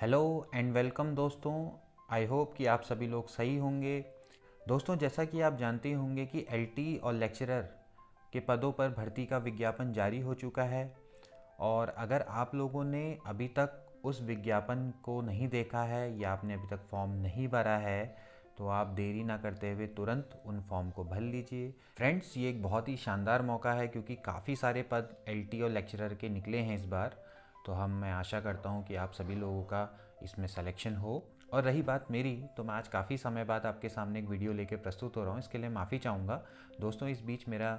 Hello and welcome दोस्तों। I hope कि आप सभी लोग सही होंगे। दोस्तों, जैसा कि आप जानते होंगे कि एलटी और लेक्चरर के पदों पर भर्ती का विज्ञापन जारी हो चुका है। और अगर आप लोगों ने अभी तक उस विज्ञापन को नहीं देखा है या आपने अभी तक फॉर्म नहीं भरा है तो आप देरी ना करते हुए तुरंत उन फॉर्म को भर लीजिए। फ्रेंड्स, ये एक बहुत ही शानदार मौका है क्योंकि काफ़ी सारे पद एलटी और लेक्चरर के निकले हैं इस बार। तो मैं आशा करता हूँ कि आप सभी लोगों का इसमें सिलेक्शन हो। और रही बात मेरी, तो मैं आज काफ़ी समय बाद आपके सामने एक वीडियो लेकर प्रस्तुत हो रहा हूँ। इसके लिए माफ़ी चाहूँगा दोस्तों। इस बीच मेरा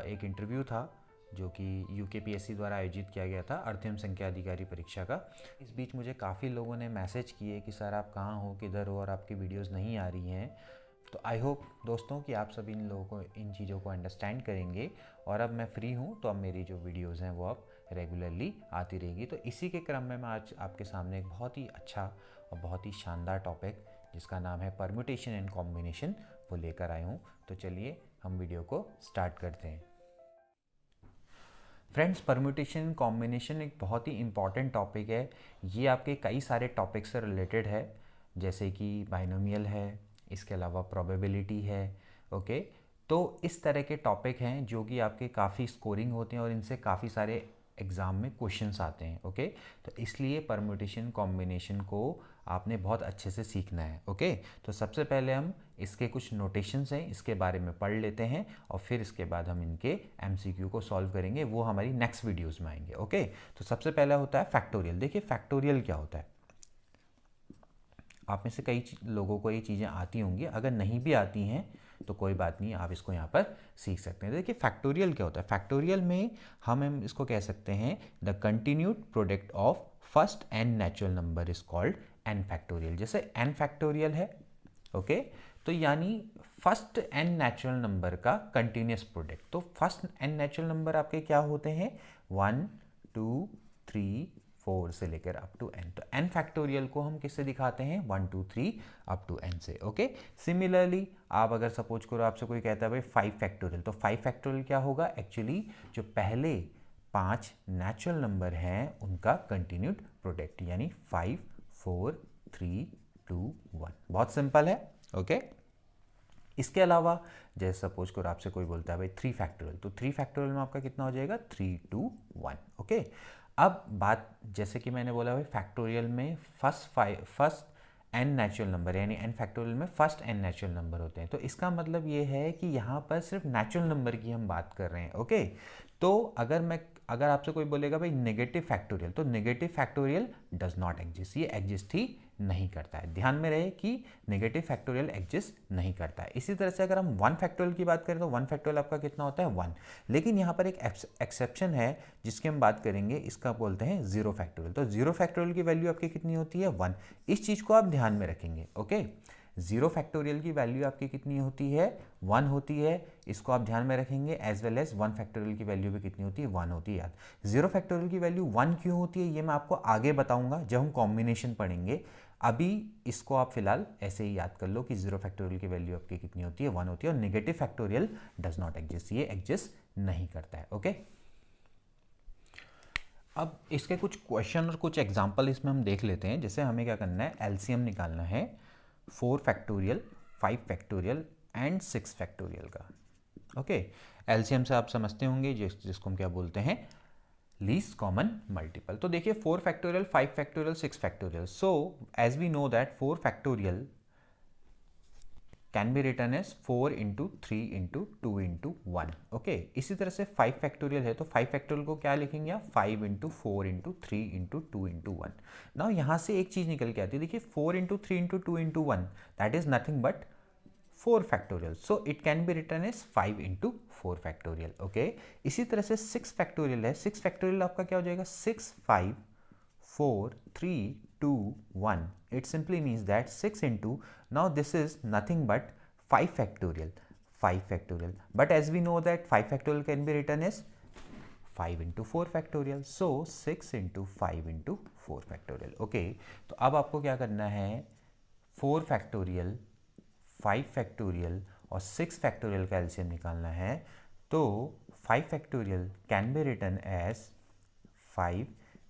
एक इंटरव्यू था जो कि यूकेपीएससी द्वारा आयोजित किया गया था, अर्थम संख्या अधिकारी परीक्षा का। इस बीच मुझे काफ़ी लोगों ने मैसेज किए कि सर आप कहाँ हो, किधर हो और आपकी वीडियोस नहीं आ रही हैं। तो आई होप दोस्तों कि आप सभी इन लोगों को इन चीज़ों को अंडरस्टैंड करेंगे। और अब मैं फ्री हूँ तो अब मेरी जो वीडियोज़ हैं वो अब रेगुलरली आती रहेगी। तो इसी के क्रम में मैं आज आपके सामने एक बहुत ही अच्छा और बहुत ही शानदार टॉपिक जिसका नाम है परम्यूटेशन एंड कॉम्बिनेशन वो लेकर आया हूँ। तो चलिए हम वीडियो को स्टार्ट करते हैं। फ्रेंड्स, परम्यूटेशन एंड कॉम्बिनेशन एक बहुत ही इंपॉर्टेंट टॉपिक है। ये आपके कई सारे टॉपिक से रिलेटेड है, जैसे कि बाइनोमियल है, इसके अलावा प्रोबेबिलिटी है। ओके, तो इस तरह के टॉपिक हैं जो कि आपके काफ़ी स्कोरिंग होते हैं और इनसे काफ़ी सारे एग्ज़ाम में क्वेश्चंस आते हैं। ओके, तो इसलिए परम्यूटेशन कॉम्बिनेशन को आपने बहुत अच्छे से सीखना है। ओके, तो सबसे पहले हम इसके कुछ नोटेशंस हैं इसके बारे में पढ़ लेते हैं और फिर इसके बाद हम इनके एमसीक्यू को सॉल्व करेंगे, वो हमारी नेक्स्ट वीडियोस में आएंगे। ओके, तो सबसे पहला होता है फैक्टोरियल। देखिए फैक्टोरियल क्या होता है। आप में से कई लोगों को ये चीज़ें आती होंगी, अगर नहीं भी आती हैं तो कोई बात नहीं, आप इसको यहाँ पर सीख सकते हैं। देखिए फैक्टोरियल क्या होता है। फैक्टोरियल में हम इसको कह सकते हैं the continued product of first N natural number is called N factorial. जैसे एन फैक्टोरियल है, ओके, तो यानी फर्स्ट एन नेचुरल नंबर का कंटिन्यूस प्रोडक्ट। तो फर्स्ट एन नेचुरल नंबर आपके क्या होते हैं, 1 2 3 4 से लेकर अप टू एन। तो एन फैक्टोरियल को हम किससे दिखाते हैं, 1 2 3 अप टू एन से। ओके, सिमिलरली आप अगर सपोज करो आपसे कोई कहता है भाई 5 फैक्टोरियल, तो 5 फैक्टोरियल क्या होगा, एक्चुअली जो पहले 5 नेचुरल नंबर हैं उनका कंटिन्यूड प्रोडक्ट, यानी 5 4 3 2 1। बहुत सिंपल है। ओके, इसके अलावा जैसे सपोज करो आपसे कोई बोलता है भाई 3 फैक्टोरियल, तो 3 फैक्टोरियल में आपका कितना हो जाएगा, 3 2 1। ओके, अब बात जैसे कि मैंने बोला भाई फैक्टोरियल में फर्स्ट एन नेचुरल नंबर, यानी एन फैक्टोरियल में फर्स्ट एन नेचुरल नंबर होते हैं। तो इसका मतलब ये है कि यहाँ पर सिर्फ नेचुरल नंबर की हम बात कर रहे हैं। ओके, तो अगर आपसे कोई बोलेगा भाई नेगेटिव फैक्टोरियल, तो negative factorial does not exist, ये एग्जिस्ट ही नहीं करता है। ध्यान में रहे कि नेगेटिव फैक्टोरियल एग्जिस्ट नहीं करता है। इसी तरह से अगर हम 1 फैक्टोरियल की बात करें तो 1 फैक्टोरियल आपका कितना होता है, 1। लेकिन यहाँ पर एक एक्सेप्शन है जिसकी हम बात करेंगे, इसका बोलते हैं 0 फैक्टोरियल। तो 0 फैक्टोरियल की वैल्यू आपकी कितनी होती है, 1। इस चीज़ को आप ध्यान में रखेंगे। ओके, 0 फैक्टोरियल की वैल्यू आपकी कितनी होती है, 1 होती है। इसको आप ध्यान में रखेंगे। एज वेल एज 1 फैक्टोरियल की वैल्यू भी कितनी होती है, 1 होती है। याद, 0 फैक्टोरियल की वैल्यू 1 क्यों होती है ये मैं आपको आगे बताऊंगा जब हम कॉम्बिनेशन पढ़ेंगे। अभी इसको आप फिलहाल ऐसे ही याद कर लो कि 0 फैक्टोरियल की वैल्यू आपकी कितनी होती है, 1 होती है। और negative factorial does not exist, ये एग्जिस्ट नहीं करता है। ओके, अब इसके कुछ क्वेश्चन और कुछ एग्जाम्पल इसमें हम देख लेते हैं। जैसे हमें क्या करना है, एलसीएम निकालना है 4 फैक्टोरियल, 5 फैक्टोरियल एंड 6 फैक्टोरियल का। ओके, एलसीएम से आप समझते होंगे जिसको हम क्या बोलते हैं, लीस्ट कॉमन मल्टीपल। तो देखिए 4 factorial, 5 factorial, 6 factorial. So as we know that 4 factorial can be return as 4 into 3 into 2 into 1। Okay, इसी तरह से 5 फैक्टोरियल है तो 5 फैक्टोरियल को क्या लिखेंगे आप, 5 into 4 into 3 into 2 into 1। Now यहाँ से एक चीज़ निकल के आती है, देखिए 4 into 3 into 2 into 1, that is nothing but 4 factorial. So it can be return as 5 into 4 factorial. Okay, इसी तरह से 6 फैक्टोरियल है। 6 फैक्टोरियल आपका क्या हो जाएगा, 6 5 4 3 2 1। It simply means that 6 into, now this is nothing but 5 factorial, 5 factorial. But as we know that 5 factorial can be written as 5 into 4 factorial. So 6 into 5 into 4 factorial. Okay, तो अब आपको क्या करना है, 4 factorial, 5 factorial और 6 factorial का LCM निकालना है। तो 5 factorial can be written as 5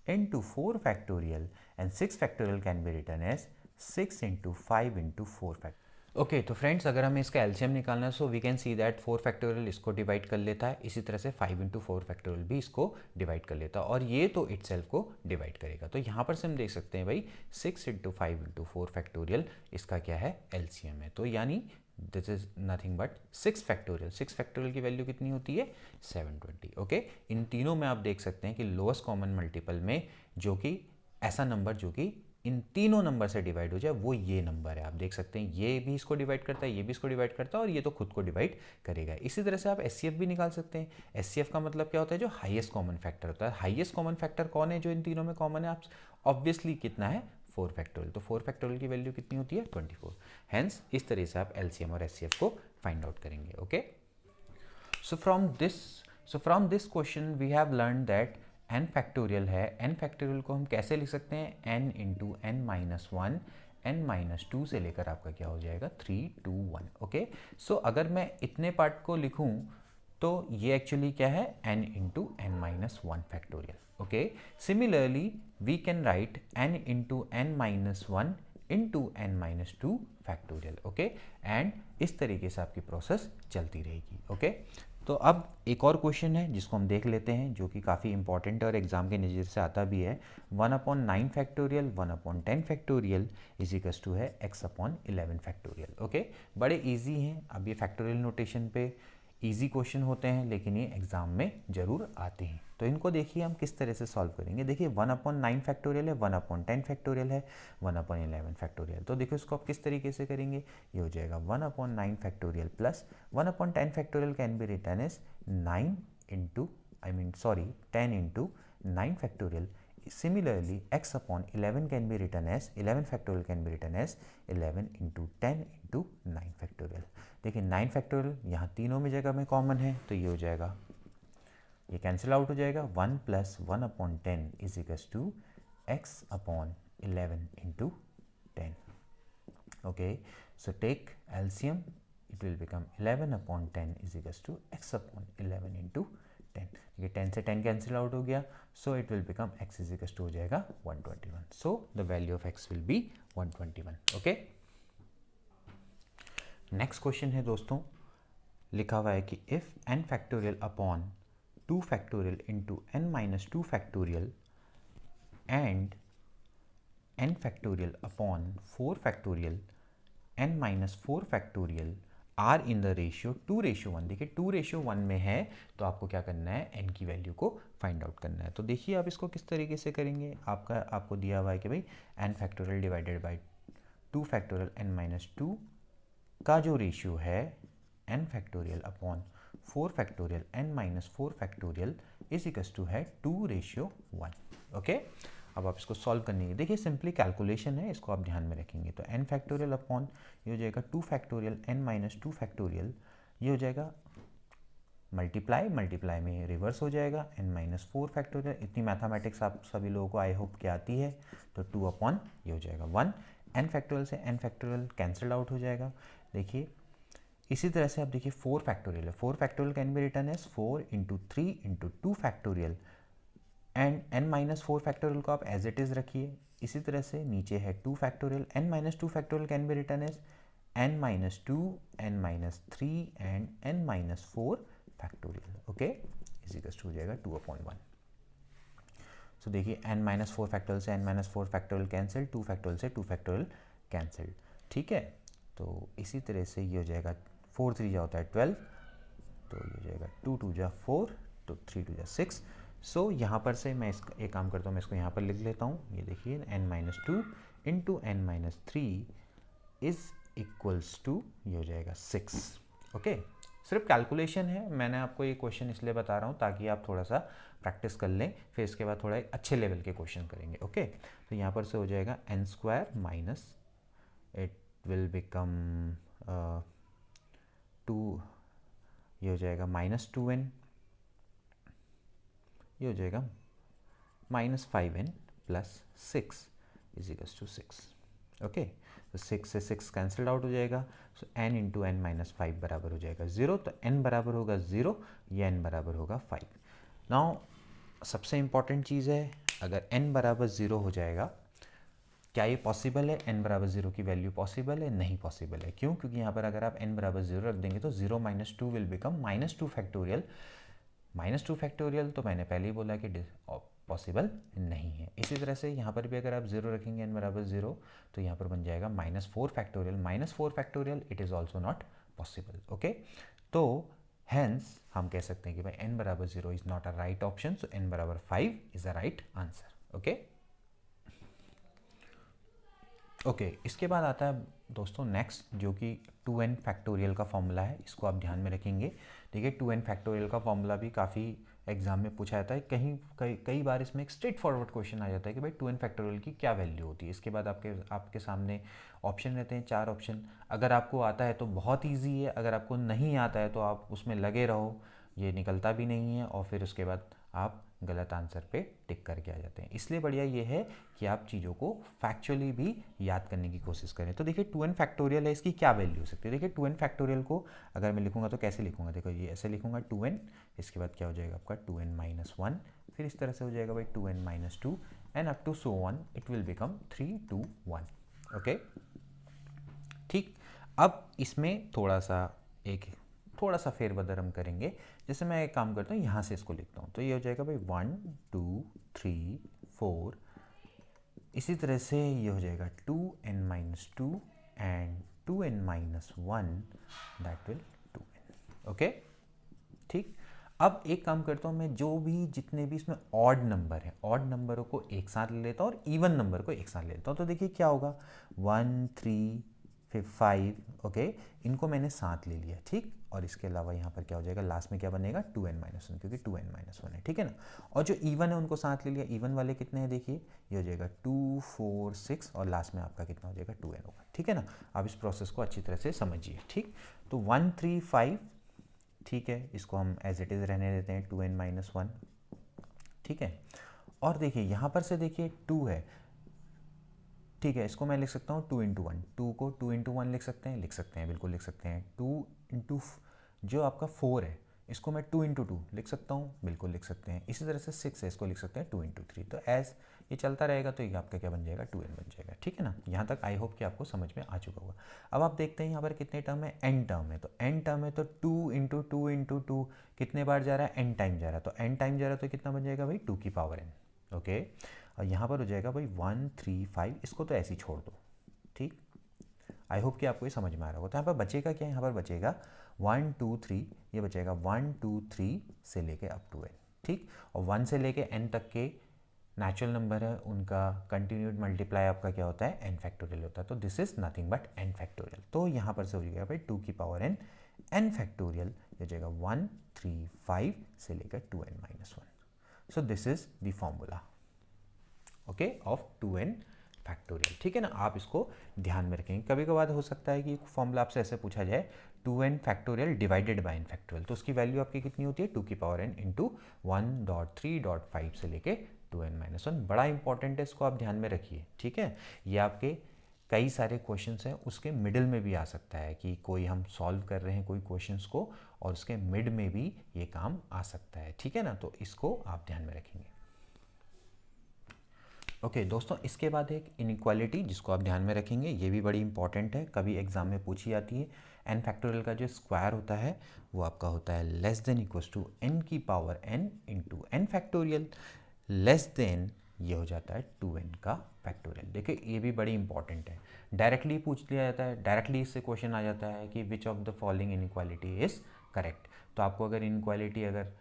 into 4 factorial and 6 factorial can be written as 6 into 5 into 4 factorial. Okay तो फ्रेंड्स अगर हमें इसका एलसीएम निकालना है so we can see that 4 factorial इसको डिवाइड कर लेता है, इसी तरह से 5 इंटू 4 फैक्टोरियल भी इसको डिवाइड कर लेता है और ये तो इटसेल्फ को डिवाइड करेगा। तो यहाँ पर से हम देख सकते हैं भाई 6 इंटू 5 इंटू 4 फैक्टोरियल इसका क्या है एलसीएम है। तो यानी this is nothing but 6 factorial. 6 factorial की वैल्यू कितनी होती है 720। ओके इन तीनों में आप देख सकते हैं कि लोएस्ट कॉमन मल्टीपल में जो कि ऐसा नंबर जो कि इन तीनों नंबर से डिवाइड हो जाए वो ये नंबर है। आप देख सकते हैं ये भी इसको डिवाइड करता है, ये भी इसको डिवाइड करता है और ये तो खुद को डिवाइड करेगा। इसी तरह से आप एचसीएफ भी निकाल सकते हैं। एचसीएफ का मतलब क्या होता है जो हाईएस्ट कॉमन फैक्टर होता है। हाईएस्ट कॉमन फैक्टर कौन है जो इन तीनों में कॉमन है? आप ऑब्वियसली कितना है 4 फैक्टोरियल। तो 4 फैक्टोरियल की वैल्यू कितनी होती है 24। हेंस इस तरह से आप एलसीएम और एचसीएफ को फाइंड आउट करेंगे। Okay so from this question we have learn that n factorial है। n फैक्टोरियल को हम कैसे लिख सकते हैं? n into n minus 1 n minus 2 से लेकर आपका क्या हो जाएगा 3 2 1। ओके सो अगर मैं इतने पार्ट को लिखूं तो ये एक्चुअली क्या है n into n minus 1 factorial. Okay similarly we can write n into n minus 1 into n minus 2 factorial. Okay and इस तरीके से आपकी प्रोसेस चलती रहेगी। ओके तो अब एक और क्वेश्चन है जिसको हम देख लेते हैं जो कि काफ़ी इंपॉर्टेंट है और एग्जाम के नज़र से आता भी है। 1/9 factorial 1/10 factorial is equals to है x/11 फैक्टोरियल। ओके बड़े इजी हैं। अब ये फैक्टोरियल नोटेशन पे इजी क्वेश्चन होते हैं लेकिन ये एग्जाम में ज़रूर आते हैं। तो इनको देखिए हम किस तरह से सॉल्व करेंगे। देखिए 1/9 फैक्टोरियल है, 1/10 फैक्टोरियल है, 1/11 फैक्टोरियल। तो देखो इसको आप किस तरीके से करेंगे। ये हो जाएगा 1/9 factorial plus 1/10 factorial can be written as 10 into 9 factorial. Similarly, x/11 can be written as 11 factorial can be written as 11 into 10 into 9 factorial। देखिए 9 फैक्टोरियल यहाँ तीनों में जगह में कॉमन है तो ये हो जाएगा, ये कैंसिल आउट हो जाएगा। 1 plus 1/10 is equals to x/11 into 10। Okay so take LCM, it will become 11/10 is equals to x/11 into 10। ये 10 से 10 कैंसिल आउट हो गया so it will become x is equals to हो जाएगा 121। So the value of x will be 121। Okay next question है दोस्तों, लिखा हुआ है कि if n factorial upon 2 factorial into n minus 2 factorial and n factorial upon 4 factorial n minus 4 factorial are in the ratio 2:1। देखिए 2:1 में है तो आपको क्या करना है n की वैल्यू को फाइंड आउट करना है। तो देखिए आप इसको किस तरीके से करेंगे। आपको दिया हुआ है कि भाई n factorial divided by 2 factorial n minus 2 का जो रेशियो है n factorial upon 4 factorial n minus 4 factorial is equals to है 2:1। ओके अब आप इसको सॉल्व करनी है। देखिए सिंपली कैलकुलेशन है, इसको आप ध्यान में रखेंगे। तो n फैक्टोरियल अपॉन ये हो जाएगा 2 फैक्टोरियल n माइनस 2 फैक्टोरियल, ये हो जाएगा मल्टीप्लाई में रिवर्स हो जाएगा n माइनस 4 फैक्टोरियल। इतनी मैथमेटिक्स आप सभी लोगों को आई होप कि आती है। तो 2 अपॉन ये हो जाएगा 1। n फैक्टोरियल से n फैक्टोरियल कैंसिल आउट हो जाएगा। देखिए इसी तरह से आप देखिए 4 फैक्टोरियल है, 4 factorial can be written as 4 into 3 into 2 factorial and n minus 4 factorial को आप एज इट इज़ रखिए। इसी तरह से नीचे है 2 factorial, n minus 2 factorial can be written as n minus 2 n minus 3 and n minus 4 factorial. Okay is equals to हो जाएगा 2/1। सो देखिए n माइनस 4 फैक्टोरियल से n minus 4 factorial cancel, 2 factorial से 2 फैक्टोरियल कैंसिल। ठीक है तो इसी तरह से ये हो जाएगा 4 3 जा होता है 12, तो ये हो जाएगा 2 2 जा 4, तो 3 2 जा 6। सो यहाँ पर से मैं इसका एक काम करता हूँ, मैं इसको यहाँ पर लिख लेता हूँ। ये देखिए n minus 2 into n minus 3 is equals to ये हो जाएगा 6। ओके सिर्फ कैलकुलेशन है, मैंने आपको ये क्वेश्चन इसलिए बता रहा हूँ ताकि आप थोड़ा सा प्रैक्टिस कर लें, फिर इसके बाद थोड़ा एक अच्छे लेवल के क्वेश्चन करेंगे। ओके तो यहाँ पर से हो जाएगा n square minus it will become 2, ये हो जाएगा माइनस 2n, ये हो जाएगा minus 5n plus 6 is equals to 6। Okay तो 6 से 6 कैंसल्ड आउट हो जाएगा। So n into n minus 5 बराबर हो जाएगा 0, तो n बराबर होगा 0 या n बराबर होगा 5। नाउ सबसे इम्पॉर्टेंट चीज़ है अगर n बराबर 0 हो जाएगा, क्या ये पॉसिबल है? n बराबर 0 की वैल्यू पॉसिबल है? नहीं पॉसिबल है। क्यों? क्योंकि यहाँ पर अगर आप n बराबर 0 रख देंगे तो 0 minus 2 will become -2 factorial. -2 factorial तो मैंने पहले ही बोला कि पॉसिबल नहीं है। इसी तरह से यहाँ पर भी अगर आप 0 रखेंगे n बराबर 0 तो यहाँ पर बन जाएगा -4 factorial. -4 factorial it is also not possible. Okay, तो हेंस हम कह सकते हैं कि भाई n बराबर 0 is not a right option, so n बराबर 5 is a right answer. Okay okay, इसके बाद आता है दोस्तों नेक्स्ट, जो कि 2n फैक्टोरियल का फॉर्मूला है। इसको आप ध्यान में रखेंगे। देखिए 2n फैक्टोरियल का फॉर्मूला भी काफ़ी एग्जाम में पूछा जाता है। कई बार इसमें एक स्ट्रेट फॉरवर्ड क्वेश्चन आ जाता है कि भाई 2n फैक्टोरियल की क्या वैल्यू होती है। इसके बाद आपके सामने ऑप्शन रहते हैं, 4 ऑप्शन। अगर आपको आता है तो बहुत ईजी है, अगर आपको नहीं आता है तो आप उसमें लगे रहो, ये निकलता भी नहीं है और फिर उसके बाद आप गलत आंसर पे टिक करके आ जाते हैं। इसलिए बढ़िया ये है कि आप चीज़ों को फैक्चुअली भी याद करने की कोशिश करें। तो देखिए 2n फैक्टोरियल है, इसकी क्या वैल्यू हो सकती है? देखिए 2n फैक्टोरियल को अगर मैं लिखूंगा तो कैसे लिखूंगा? देखो ये ऐसे लिखूंगा 2n, इसके बाद क्या हो जाएगा आपका 2n माइनस 1, फिर इस तरह से हो जाएगा भाई 2n minus 2 and up to so on it will become 3, 2, 1। Okay ठीक, अब इसमें थोड़ा सा फेरबदल हम करेंगे। जैसे मैं एक काम करता हूँ, यहाँ से इसको लिखता हूँ तो ये हो जाएगा भाई 1, 2, 3, 4। इसी तरह से ये हो जाएगा 2n minus 2 and 2n minus 1 that will 2n। Okay ठीक, अब एक काम करता हूँ, मैं जितने भी इसमें ऑड नंबर है, ऑड नंबरों को एक साथ ले लेता हूँ और इवन नंबर को एक साथ ले लेता हूँ। तो देखिए क्या होगा, 1, 3, फिर 5। ओके, इनको मैंने साथ ले लिया। ठीक, और इसके अलावा यहाँ पर क्या हो जाएगा, लास्ट में क्या बनेगा 2n माइनस 1, क्योंकि 2n माइनस 1 है। ठीक है ना, और जो इवन है उनको साथ ले लिया। इवन वाले कितने हैं देखिए, ये हो जाएगा 2, 4, 6 और लास्ट में आपका कितना हो जाएगा 2n होगा। ठीक है ना, आप इस प्रोसेस को अच्छी तरह से समझिए। ठीक, तो 1, 3, 5, ठीक है, इसको हम एज इट इज़ रहने देते हैं 2n माइनस 1। ठीक है, और देखिए यहाँ पर से देखिए 2 है। ठीक है, इसको मैं लिख सकता हूँ 2 इंटू 1, 2 को 2 इंटू 1 लिख सकते हैं, बिल्कुल लिख सकते हैं। 2 इंटू जो आपका 4 है, इसको मैं 2 इंटू 2 लिख सकता हूँ, बिल्कुल लिख सकते हैं। इसी तरह से 6 है, इसको लिख सकते हैं 2 इंटू 3। तो एज ये चलता रहेगा तो ये आपका क्या बन जाएगा 2n बन जाएगा। ठीक है ना, यहाँ तक आई होप कि आपको समझ में आ चुका होगा। अब आप देखते हैं यहाँ पर कितने टर्म है, n टर्म है। तो n टर्म है तो 2 इंटू 2 इंटू 2 कितने बार जा रहा है, n टाइम जा रहा है। तो n टाइम जा रहा है तो कितना बन जाएगा भाई 2 की पावर n। ओके, और यहाँ पर हो जाएगा भाई 1, 3, 5, इसको तो ऐसे ही छोड़ दो। ठीक, आई होप कि आपको ये समझ में आ रहा होगा। तो यहाँ पर बचेगा क्या, यहाँ पर बचेगा 1, 2, 3, ये बचेगा 1, 2, 3 से लेके अप टू n। ठीक, और 1 से लेके n तक के नेचुरल नंबर है, उनका कंटिन्यूड मल्टीप्लाई आपका क्या होता है, n फैक्टोरियल होता है। तो this is nothing but n factorial. तो यहाँ पर से हो जाएगा भाई 2 की पावर n, n फैक्टोरियल हो जाएगा 1, 3, 5 से लेकर 2n minus 1। So this is the formula okay of 2n factorial. ठीक है ना, आप इसको ध्यान में रखेंगे। कभी कभार हो सकता है कि फॉर्मूला आपसे ऐसे पूछा जाए 2n factorial divided by n factorial, तो उसकी वैल्यू आपकी कितनी होती है 2 की पावर n इंटू 1.3.5 से लेके 2n माइनस 1। बड़ा इंपॉर्टेंट है, इसको आप ध्यान में रखिए। ठीक है, ये आपके कई सारे क्वेश्चंस हैं, उसके मिडिल में भी आ सकता है कि कोई हम सॉल्व कर रहे हैं कोई क्वेश्चंस को और उसके मिड में भी ये काम आ सकता है। ठीक है ना, तो इसको आप ध्यान में रखेंगे। ओके दोस्तों, इसके बाद एक इनइक्वालिटी जिसको आप ध्यान में रखेंगे, ये भी बड़ी इंपॉर्टेंट है, कभी एग्जाम में पूछी जाती है। n फैक्टोरियल का जो स्क्वायर होता है वो आपका होता है less than equals to n की power n into n factorial. Less than ये हो जाता है 2n का फैक्टोरियल। देखिए ये भी बड़ी इंपॉर्टेंट है, डायरेक्टली पूछ लिया जाता है, डायरेक्टली इससे क्वेश्चन आ जाता है कि which of the following inequality is correct. तो आपको अगर इनइक्वालिटी अगर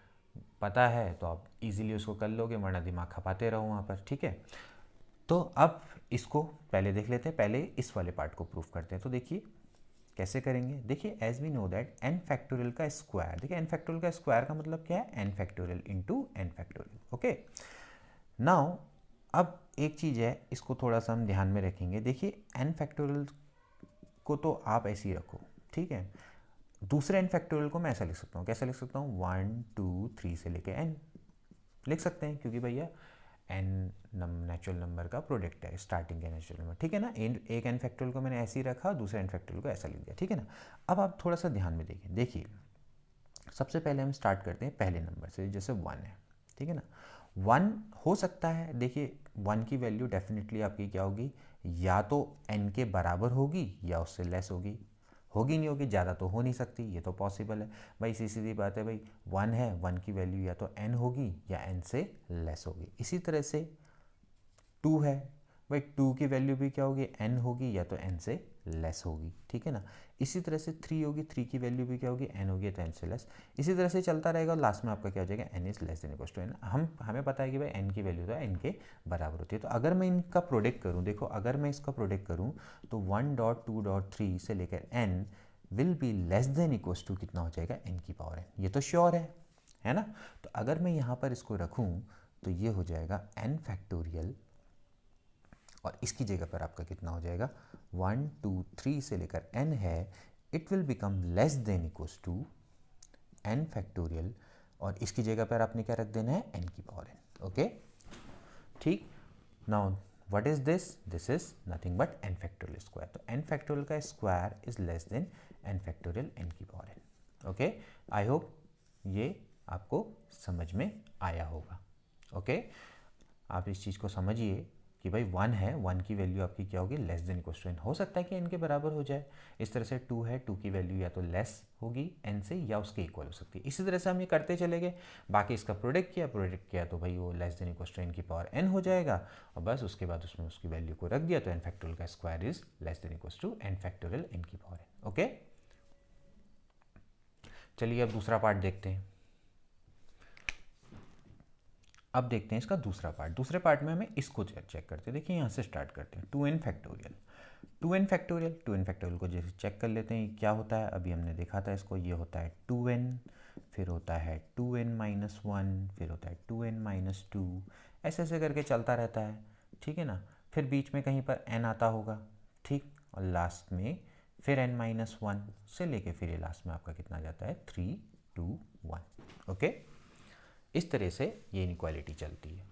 पता है तो आप इजीली उसको कर लोगे, वरना दिमाग खपाते रहो वहाँ पर। ठीक है, तो अब इसको पहले देख लेते हैं, पहले इस वाले पार्ट को प्रूफ करते हैं। तो देखिए कैसे करेंगे, देखिए as we know that n factorial का स्क्वायर, देखिए n फैक्टोरियल का स्क्वायर का मतलब क्या है, n factorial into n factorial. Okay, now अब एक चीज़ है, इसको थोड़ा सा हम ध्यान में रखेंगे। देखिए n फैक्टोरियल को तो आप ऐसे ही रखो, ठीक है। दूसरे n फैक्टोरियल को मैं ऐसा लिख सकता हूँ, कैसे लिख सकता हूँ, 1, 2, 3 से लेके n लिख सकते हैं, क्योंकि भैया n नेचुरल नंबर का प्रोडक्ट है, स्टार्टिंग के नेचुरल नंबर। ठीक है ना, एक n फैक्टोरियल को मैंने ऐसे ही रखा, दूसरे n फैक्टोरियल को ऐसा लिख दिया। ठीक है ना, अब आप थोड़ा सा ध्यान में देखिए सबसे पहले हम स्टार्ट करते हैं पहले नंबर से, जैसे 1 है। ठीक है ना, 1 हो सकता है, देखिए 1 की वैल्यू डेफिनेटली आपकी क्या होगी, या तो n के बराबर होगी या उससे लेस होगी, होगी नहीं होगी, ज़्यादा तो हो नहीं सकती, ये तो पॉसिबल है भाई, सीधी बात है भाई, 1 है, 1 की वैल्यू या तो n होगी या n से लेस होगी। इसी तरह से 2 है भाई, 2 की वैल्यू भी क्या होगी, n होगी या तो n से लेस होगी, ठीक है ना। इसी तरह से 3 होगी, 3 की वैल्यू भी क्या होगी, n होगी तो n से लेस। इसी तरह से चलता रहेगा, लास्ट में आपका क्या हो जाएगा, n is less than equal to n। हमें पता है कि भाई n की वैल्यू तो n के बराबर होती है। तो अगर मैं इनका प्रोडक्ट करूँ, देखो अगर मैं इसका प्रोडक्ट करूँ तो 1.2.3 से लेकर n will be less than equal to कितना हो जाएगा, n की पावर n, ये तो श्योर है ना। तो अगर मैं यहाँ पर इसको रखूँ तो ये हो जाएगा n फैक्टोरियल, और इसकी जगह पर आपका कितना हो जाएगा, 1 2 3 से लेकर n है, it will become less than equals to n factorial, और इसकी जगह पर आपने क्या रख देना है, n की पावर n। ओके, ठीक। Now what is this, this is nothing but n factorial square. तो n फैक्टोरियल का square is less then n factorial n की power n। Okay, I hope ये आपको समझ में आया होगा। ओके, आप इस चीज़ को समझिए कि भाई 1 है, 1 की वैल्यू आपकी क्या होगी, less than equal to n, हो सकता है कि n के बराबर हो जाए। इस तरह से 2 है, 2 की वैल्यू या तो लेस होगी n से या उसके इक्वल हो सकती है। इसी तरह से हम ये करते चले गए, बाकी इसका प्रोडक्ट किया तो भाई वो less than equal to n की पावर n हो जाएगा, और बस उसके बाद उसमें उसकी वैल्यू को रख दिया तो n फैक्टोरियल का square is less than equal to n factorial n की पावर n। ओके, चलिए अब दूसरा पार्ट देखते हैं। अब देखते हैं इसका दूसरा पार्ट। दूसरे पार्ट में हमें इसको चेक करते हैं। देखिए यहाँ से स्टार्ट करते हैं, 2n फैक्टोरियल। 2n फैक्टोरियल को जैसे चेक कर लेते हैं क्या होता है। अभी हमने देखा था इसको, ये होता है 2n, फिर होता है 2n माइनस 1, फिर होता है 2n माइनस 2, ऐसे ऐसे करके चलता रहता है, ठीक है ना। फिर बीच में कहीं पर n आता होगा, ठीक, और लास्ट में फिर n माइनस 1 से लेके फिर ये लास्ट में आपका कितना जाता है, 3 2 1। ओके, इस तरह से ये इनइक्वालिटी चलती है,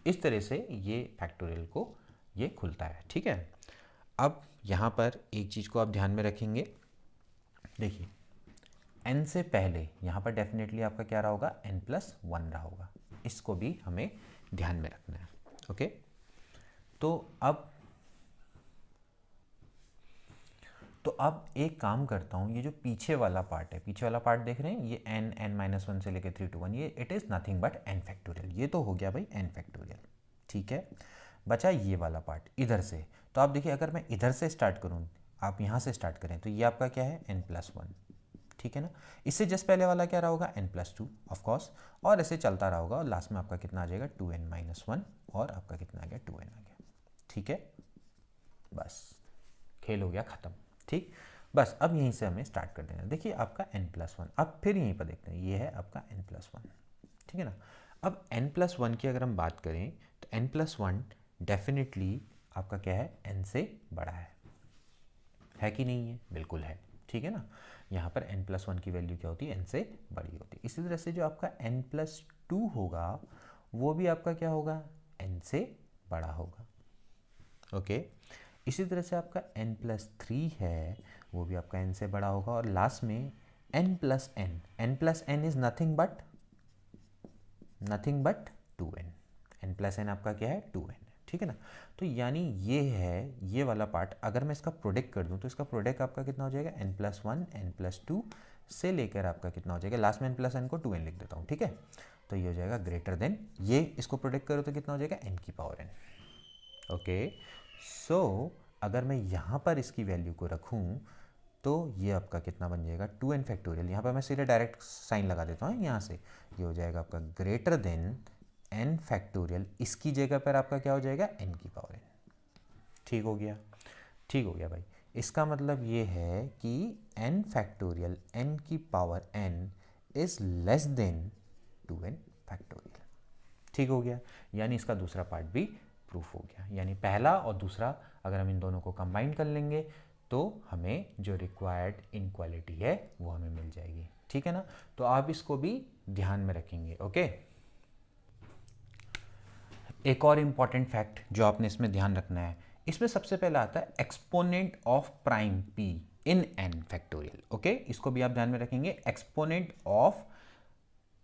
इस तरह से ये फैक्टोरियल को ये खुलता है, ठीक है। अब यहाँ पर एक चीज़ को आप ध्यान में रखेंगे, देखिए n से पहले यहाँ पर डेफिनेटली आपका क्या रहा होगा, n+1 रहा होगा, इसको भी हमें ध्यान में रखना है। ओके, तो अब एक काम करता हूँ, ये जो पीछे वाला पार्ट है, पीछे वाला पार्ट देख रहे हैं, ये n-1 से लेकर 3 to 1, ये it is nothing but n factorial, ये तो हो गया भाई n फैक्टोरियल, ठीक है। बचा ये वाला पार्ट इधर से। तो आप देखिए अगर मैं इधर से स्टार्ट करूँ, आप यहाँ से स्टार्ट करें, तो ये आपका क्या है, n+1, ठीक है ना। इससे जस्ट पहले वाला क्या रहा होगा, n+2 ऑफकोर्स, और ऐसे चलता रहा होगा, और लास्ट में आपका कितना आ जाएगा, 2n-1, और आपका कितना आ गया, 2n आ गया, ठीक है। बस खेल हो गया ख़त्म, ठीक। बस अब यहीं से हमें स्टार्ट कर देना। देखिए आपका n+1, अब फिर यहीं पर देखते हैं, ये है आपका n+1, ठीक है ना। अब n+1 की अगर हम बात करें तो n+1 डेफिनेटली आपका क्या है, n से बड़ा है कि नहीं है, बिल्कुल है, ठीक है ना। यहाँ पर n+1 की वैल्यू क्या होती है, n से बड़ी होती है। इसी तरह से जो आपका n+2 होगा वो भी आपका क्या होगा, n से बड़ा होगा। ओके, इसी तरह से आपका n+3 है, वो भी आपका n से बड़ा होगा, और लास्ट में n+n is nothing but 2n, n+n आपका क्या है, 2n, ठीक है ना। तो यानी ये है ये वाला पार्ट, अगर मैं इसका प्रोडक्ट कर दूं तो इसका प्रोडक्ट आपका कितना हो जाएगा, n+1 n+2 से लेकर आपका कितना हो जाएगा, लास्ट में n+n को 2n लिख देता हूँ, ठीक है। तो ये हो जाएगा ग्रेटर देन, ये इसको प्रोडक्ट करो तो कितना हो जाएगा, n की पावर n। ओके, सो अगर मैं यहाँ पर इसकी वैल्यू को रखूँ तो ये आपका कितना बन जाएगा, 2n फैक्टोरियल। यहाँ पर मैं सीधे डायरेक्ट साइन लगा देता हूँ यहाँ से, ये हो जाएगा आपका ग्रेटर देन n फैक्टोरियल, इसकी जगह पर आपका क्या हो जाएगा, n की पावर n। ठीक हो गया, ठीक हो गया भाई। इसका मतलब ये है कि n फैक्टोरियल n की power n is less then 2n factorial. ठीक हो गया, यानी इसका दूसरा पार्ट भी प्रूफ हो गया। यानी पहला और दूसरा अगर हम इन दोनों को कंबाइन कर लेंगे तो हमें जो रिक्वायर्ड इनक्वालिटी है वो हमें मिल जाएगी, ठीक है ना। तो आप इसको भी ध्यान में रखेंगे। ओके, एक और इम्पॉर्टेंट फैक्ट जो आपने इसमें ध्यान रखना है, इसमें सबसे पहला आता है exponent of prime p in n factorial. Okay, इसको भी आप ध्यान में रखेंगे, exponent of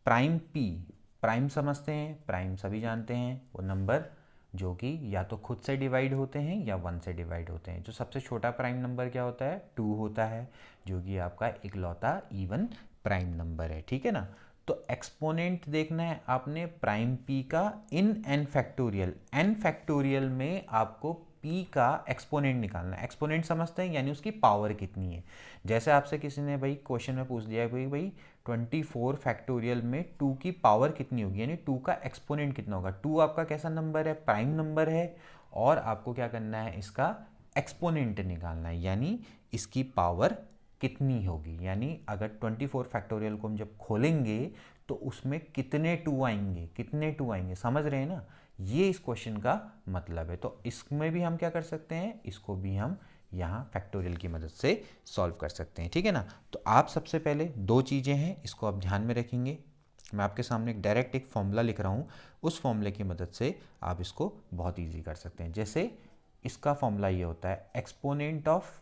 prime p prime समझते हैं। प्राइम सभी जानते हैं, वो नंबर जो कि या तो खुद से डिवाइड होते हैं या 1 से डिवाइड होते हैं। जो सबसे छोटा प्राइम नंबर क्या होता है, 2 होता है, जो कि आपका इकलौता इवन प्राइम नंबर है, ठीक है ना। तो एक्सपोनेंट देखना है आपने प्राइम p का इन n फैक्टोरियल। n फैक्टोरियल में आपको p का एक्सपोनेंट निकालना है। एक्सपोनेंट समझते हैं, यानी उसकी पावर कितनी है। जैसे आपसे किसी ने भाई क्वेश्चन में पूछ दिया है भाई 24 फैक्टोरियल में 2 की पावर कितनी होगी, यानी 2 का एक्सपोनेंट कितना होगा। 2 आपका कैसा नंबर है, प्राइम नंबर है, और आपको क्या करना है, इसका एक्सपोनेंट निकालना है, यानी इसकी पावर कितनी होगी। यानी अगर 24 फैक्टोरियल को हम जब खोलेंगे तो उसमें कितने 2 आएंगे, कितने 2 आएंगे, समझ रहे हैं ना। ये इस क्वेश्चन का मतलब है। तो इसमें भी हम क्या कर सकते हैं, इसको भी हम यहाँ फैक्टोरियल की मदद से सॉल्व कर सकते हैं, ठीक है ना। तो आप सबसे पहले दो चीज़ें हैं, इसको आप ध्यान में रखेंगे। मैं आपके सामने डायरेक्ट एक फॉर्मूला लिख रहा हूँ, उस फॉर्मूले की मदद से आप इसको बहुत ईजी कर सकते हैं। जैसे इसका फॉर्मूला ये होता है, एक्सपोनेंट ऑफ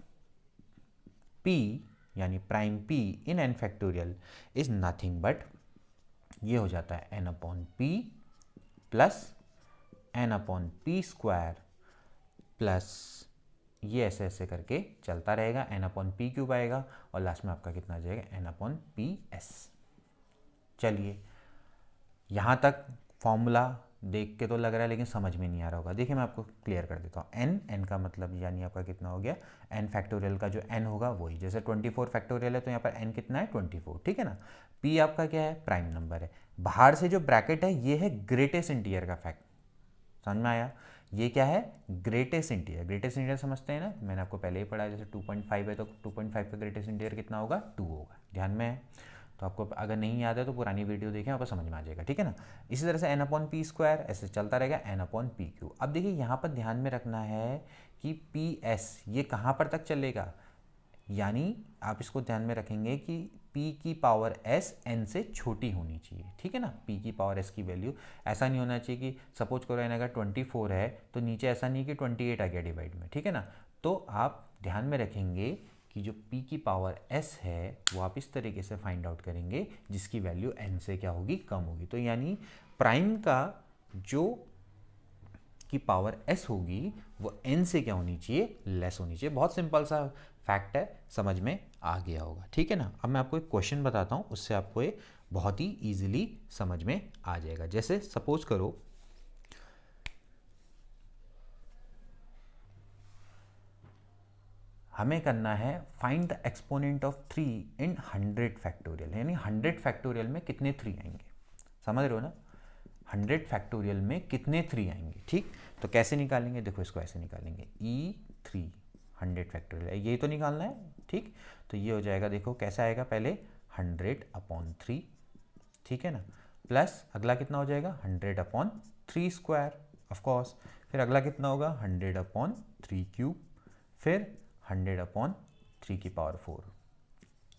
p यानी prime p in n factorial is nothing but, ये हो जाता है n upon p plus n upon p square plus ये ऐसे ऐसे करके चलता रहेगा, n अपॉन p क्यूब आएगा, और लास्ट में आपका कितना आ जाएगा, n अपॉन पी एस। चलिए यहाँ तक फॉर्मूला देख के तो लग रहा है, लेकिन समझ में नहीं आ रहा होगा। देखिए मैं आपको क्लियर कर देता हूँ। n का मतलब यानी आपका कितना हो गया, n फैक्टोरियल का जो n होगा वही, जैसे 24 फैक्टोरियल है तो यहाँ पर n कितना है, 24, ठीक है ना। p आपका क्या है, प्राइम नंबर है। बाहर से जो ब्रैकेट है ये है ग्रेटेस्ट इंटीजर का फैक्ट, समझ में आया। ये क्या है, ग्रेटेस्ट इंटीजर। ग्रेटेस्ट इंटीजर समझते हैं ना, मैंने आपको पहले ही पढ़ा, जैसे 2.5 है तो 2.5 का ग्रेटेस्ट इंटीजर कितना होगा, 2 होगा, ध्यान में है। तो आपको अगर नहीं याद है तो पुरानी वीडियो देखें, आपको समझ में आ जाएगा, ठीक है ना। इसी तरह से n अपॉन पी स्क्वायर ऐसे चलता रहेगा, n अपॉन पी क्यू। अब देखिए यहाँ पर ध्यान में रखना है कि पी एस ये कहाँ पर तक चलेगा, यानी आप इसको ध्यान में रखेंगे कि p की पावर s n से छोटी होनी चाहिए, ठीक है ना। p की पावर s की वैल्यू ऐसा नहीं होना चाहिए कि सपोज करो n अगर 24 है तो नीचे ऐसा नहीं कि 28 आ गया डिवाइड में, ठीक है ना। तो आप ध्यान में रखेंगे कि जो p की पावर s है वो आप इस तरीके से फाइंड आउट करेंगे जिसकी वैल्यू n से क्या होगी, कम होगी। तो यानी प्राइम का जो की पावर s होगी वो n से क्या होनी चाहिए, लेस होनी चाहिए। बहुत सिंपल सा फैक्ट है, समझ में आ गया होगा, ठीक है ना। अब मैं आपको एक क्वेश्चन बताता हूँ, उससे आपको ये बहुत ही इजीली समझ में आ जाएगा। जैसे सपोज करो हमें करना है find the exponent of 3 in 100 factorial, यानी 100 फैक्टोरियल में कितने 3 आएंगे, समझ रहे हो ना। 100 फैक्टोरियल में कितने 3 आएंगे, ठीक। तो कैसे निकालेंगे, देखो इसको ऐसे निकालेंगे, E3 100 फैक्टोरियल यही तो निकालना है, ठीक। तो ये हो जाएगा, देखो कैसा आएगा, पहले 100 अपॉन 3, ठीक है ना, प्लस अगला कितना हो जाएगा 100 अपॉन 3 स्क्वायर ऑफकोर्स, फिर अगला कितना होगा 100 अपॉन 3 क्यूब, फिर 100 अपॉन 3 की पावर 4।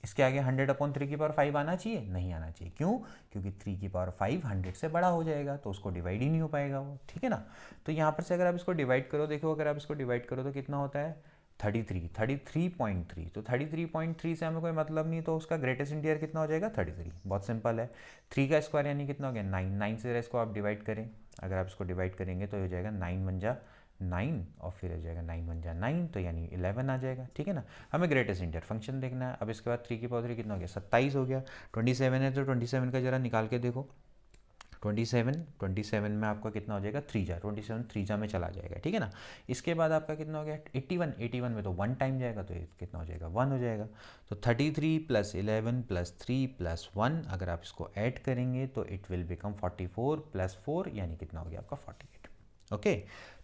इसके आगे 100 अपॉन 3 की पावर 5 आना चाहिए, नहीं आना चाहिए, क्यों, क्योंकि 3 की पावर 5 100 से बड़ा हो जाएगा तो उसको डिवाइड ही नहीं हो पाएगा वो, ठीक है ना। तो यहाँ पर से अगर आप इसको डिवाइड करो, देखो अगर आप इसको डिवाइड करो तो कितना होता है 33.3। तो 33.3 से हमें कोई मतलब नहीं, तो उसका ग्रेटेस्ट इंटीजर कितना हो जाएगा 33। बहुत सिंपल है, 3 का स्क्वायर यानी कितना हो गया 9। 9 से इसको आप डिवाइड करें, अगर आप इसको डिवाइड करेंगे तो हो जाएगा 9 वन जा 9, और फिर हो जाएगा 9 वन जा 9, तो यानी 11 आ जाएगा, ठीक है ना। हमें ग्रेटेस्ट इंटीजर फंक्शन देखना है। अब इसके बाद 3 की पावर 3 कितना हो गया 27 हो गया। 27 है तो 27 का जरा निकाल के देखो, 27 में आपका कितना हो जाएगा 3 जा, 27 3 जा में चला जाएगा, ठीक है ना। इसके बाद आपका कितना हो गया 81 में तो 1 टाइम जाएगा, तो कितना हो जाएगा 1 हो जाएगा। तो 33 प्लस 11 प्लस 3 प्लस 1, अगर आप इसको ऐड करेंगे तो इट विल बिकम 44 प्लस 4, यानी कितना हो गया आपका 48। ओके,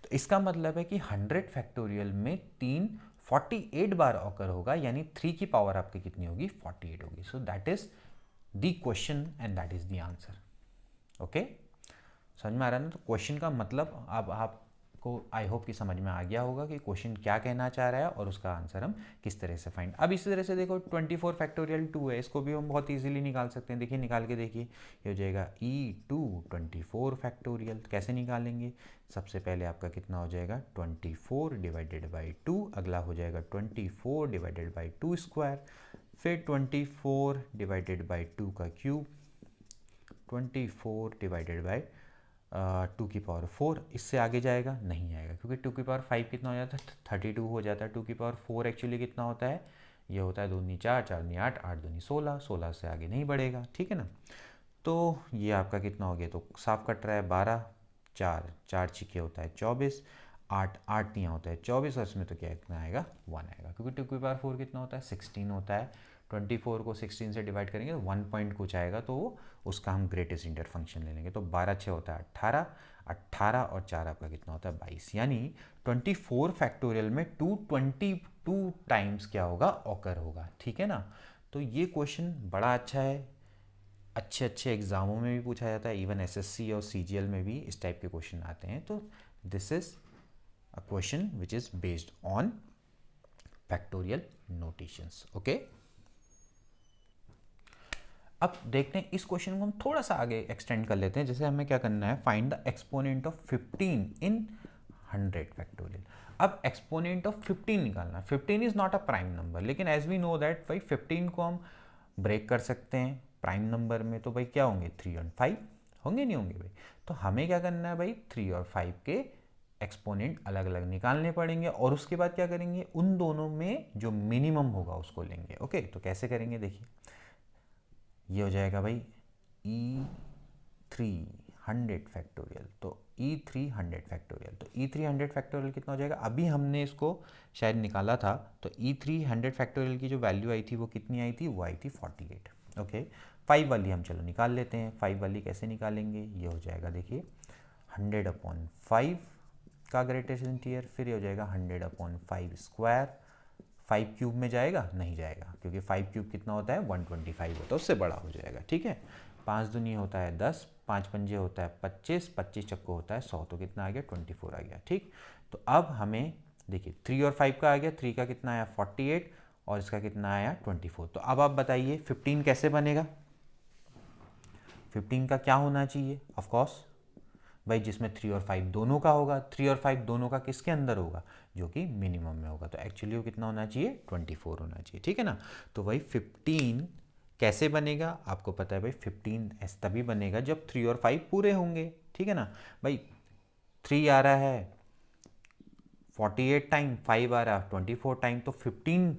तो इसका मतलब है कि 100 फैक्टोरियल में 3 48 बार ऑकर होगा, यानी 3 की पावर आपकी कितनी होगी 48 होगी। So that is the question and that is the answer. Okay, समझ में आ रहा है ना। तो क्वेश्चन का मतलब अब आपको आई होप कि समझ में आ गया होगा कि क्वेश्चन क्या कहना चाह रहा है और उसका आंसर हम किस तरह से फाइंड। अब इसी तरह से देखो 24 फैक्टोरियल 2 है, इसको भी हम बहुत इजीली निकाल सकते हैं। देखिए निकाल के देखिए, ये हो जाएगा E2 24 फैक्टोरियल। कैसे निकालेंगे, सबसे पहले आपका कितना हो जाएगा 24 डिवाइडेड बाई 2, अगला हो जाएगा 24 डिवाइडेड बाई 2 स्क्वायर, फिर 24 डिवाइडेड बाई 2 का क्यूब, 24 डिवाइडेड बाई 2 की पावर 4, इससे आगे जाएगा नहीं आएगा क्योंकि 2 की पावर 5 कितना हो जाता है 32 हो जाता है। 2 की पावर 4 एक्चुअली कितना होता है, ये होता है 2 दूनी 4, 4 दूनी 8, 8 दूनी 16, 16 से आगे नहीं बढ़ेगा, ठीक है ना। तो ये आपका कितना हो गया, तो साफ कट रहा है 12, 4 4 छिके होता है 24, 8 8 यहाँ होता है 24 और इसमें तो क्या कितना आएगा 1 आएगा क्योंकि 2 की पावर 4 कितना होता है 16 होता है। 24 को 16 से डिवाइड करेंगे तो 1 पॉइंट कुछ आएगा, तो उसका हम ग्रेटेस्ट इंटर फंक्शन ले लेंगे। तो 12 6 होता है 18, 18 और 4 आपका कितना होता है 22, यानी 24 फैक्टोरियल में 222 टाइम्स क्या होगा ऑकर होगा, ठीक है ना। तो ये क्वेश्चन बड़ा अच्छा है, अच्छे अच्छे एग्जामों में भी पूछा जाता है, इवन एसएससी और सीजीएल में भी इस टाइप के क्वेश्चन आते हैं। तो this is a question which is based on factorial notations, okay. अब देखते हैं इस क्वेश्चन को हम थोड़ा सा आगे एक्सटेंड कर लेते हैं। जैसे हमें क्या करना है, find the exponent of 15 in 100 factorial. अब एक्सपोनेंट ऑफ 15 निकालना है। 15 is not a prime number, लेकिन एज वी नो दैट भाई 15 को हम ब्रेक कर सकते हैं प्राइम नंबर में, तो भाई क्या होंगे 3 और 5 होंगे, नहीं होंगे भाई। तो हमें क्या करना है भाई 3 और 5 के एक्सपोनेंट अलग अलग निकालने पड़ेंगे और उसके बाद क्या करेंगे, उन दोनों में जो मिनिमम होगा उसको लेंगे, ओके। तो कैसे करेंगे देखिए, ये हो जाएगा भाई E3 100 फैक्टोरियल, तो E3 100 फैक्टोरियल, तो E3 100 फैक्टोरियल कितना हो जाएगा, अभी हमने इसको शायद निकाला था। तो E3 100 फैक्टोरियल की जो वैल्यू आई थी वो कितनी आई थी, वो आई थी 48, ओके। 5 वाली हम चलो निकाल लेते हैं। 5 वाली कैसे निकालेंगे, ये हो जाएगा देखिए 100/5 का ग्रेटेस्ट इंटीजर, फिर ये हो जाएगा 100/5 स्क्वायर। 5 क्यूब में जाएगा, नहीं जाएगा क्योंकि 5 क्यूब कितना होता है 125 होता है, उससे बड़ा हो जाएगा, ठीक है। 5 दूनी होता है 10, 5 पंजे होता है 25, 25 चक्को होता है 100, तो कितना आ गया 24 आ गया, ठीक। तो अब हमें देखिए 3 और 5 का आ गया, 3 का कितना आया 48 और इसका कितना आया 24। तो अब आप बताइए 15 कैसे बनेगा, 15 का क्या होना चाहिए, ऑफकोर्स भाई जिसमें 3 और 5 दोनों का होगा। 3 और 5 दोनों का किसके अंदर होगा, जो कि मिनिमम में होगा। तो एक्चुअली वो कितना होना चाहिए 24 होना चाहिए, ठीक है ना। तो भाई 15 कैसे बनेगा, आपको पता है भाई 15 ऐसे तभी बनेगा जब 3 और 5 पूरे होंगे, ठीक है ना। भाई 3 आ रहा है 48 टाइम, 5 आ रहा है 24 टाइम, तो 15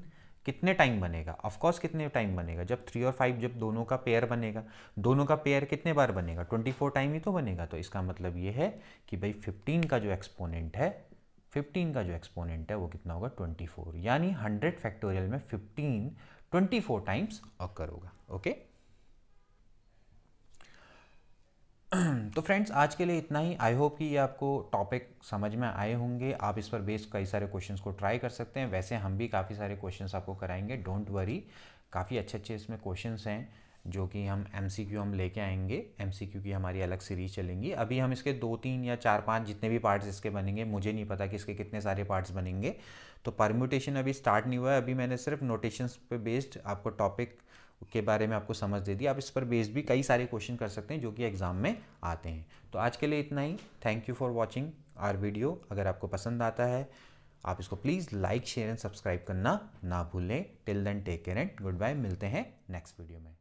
कितने टाइम बनेगा, ऑफकोर्स कितने टाइम बनेगा, जब 3 और 5 जब दोनों का पेयर बनेगा। दोनों का पेयर कितने बार बनेगा, 24 टाइम ही तो बनेगा। तो इसका मतलब ये है कि भाई 15 का जो एक्सपोनेंट है, 15 का जो एक्सपोनेंट है वो कितना होगा 24, यानी 100 फैक्टोरियल में 15 24 टाइम्स ऑकर होगा, ओके। तो फ्रेंड्स आज के लिए इतना ही। आई होप कि ये आपको टॉपिक समझ में आए होंगे। आप इस पर बेस्ड कई सारे क्वेश्चंस को ट्राई कर सकते हैं। वैसे हम भी काफ़ी सारे क्वेश्चंस आपको कराएंगे, डोंट वरी। काफ़ी अच्छे अच्छे इसमें क्वेश्चंस हैं जो कि हम MCQ हम लेके आएंगे। MCQ की हमारी अलग सीरीज चलेंगी। अभी हम इसके 2 3 या 4 5 जितने भी पार्ट्स इसके बनेंगे, मुझे नहीं पता कि इसके कितने सारे पार्ट्स बनेंगे। तो परम्यूटेशन अभी स्टार्ट नहीं हुआ है, अभी मैंने सिर्फ नोटेशंस पे बेस्ड आपको टॉपिक के बारे में आपको समझ दे दी। आप इस पर बेस्ड भी कई सारे क्वेश्चन कर सकते हैं जो कि एग्जाम में आते हैं। तो आज के लिए इतना ही। Thank you for watching our video. अगर आपको पसंद आता है आप इसको please like share and subscribe करना ना भूलें। Till then take care and goodbye. मिलते हैं नेक्स्ट वीडियो में।